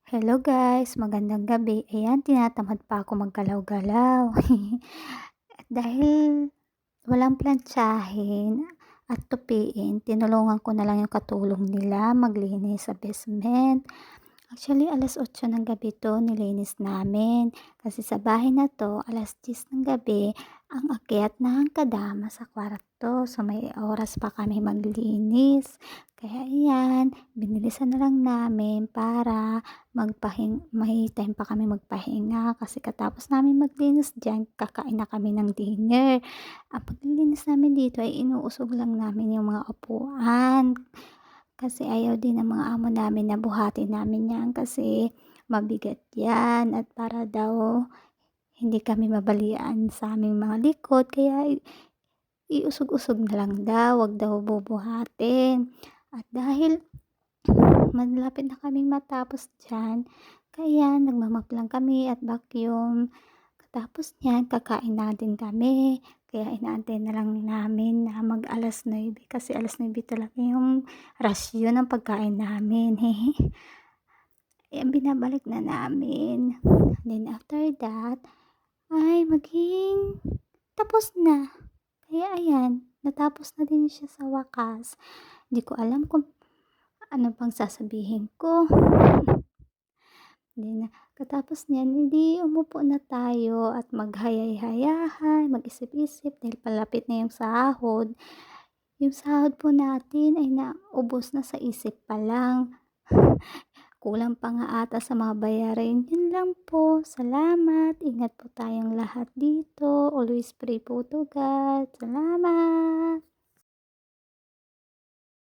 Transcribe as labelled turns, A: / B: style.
A: Hello guys, magandang gabi. Ayan, tinatamad pa ako maggalaw-galaw. Dahil walang plantsahin at tupiin, tinulungan ko na lang yung katulong nila maglinis sa basement. Actually, 8:00 ng gabi 'to nilinis namin. Kasi sa bahay na 'to, 10:00 ng gabi ang akyat ng kadama sa kwarto. So, may oras pa kami maglinis. Kaya ayan, binilisan na lang namin para may time pa kami magpahinga. Kasi katapos namin maglinis diyan, kakain na kami ng dinner. Ang paglilinis namin dito ay inuusog lang namin yung mga upuan. Kasi ayaw din ng mga amo namin na buhatin namin 'yan kasi mabigat 'yan at para daw hindi kami mabalian sa aming mga likod kaya iusog-usog na lang daw, 'wag daw bubuhatin. At dahil malapit na kaming matapos diyan, kaya nagma-mop lang kami at vacuum. Katapos niyan kakain na din kami, kaya inaantay na lang namin na mag 9:00 kasi 9:00 talaga yung rasyon ng pagkain namin. Eh, binabalik na namin. Then after that ay maging tapos na. Kaya ayan, natapos na din siya sa wakas. Di ko alam kung ano pang sasabihin ko. Then katapos niyan, eh, di umupo na tayo at maghayay-hayahay, mag-isip-isip dahil palapit na yung sahod. Yung sahod po natin ay naubos na sa isip pa lang. Kulang pa nga ata sa mga bayarin. Yun lang po. Salamat. Ingat po tayong lahat dito. Always pray po to God. Salamat.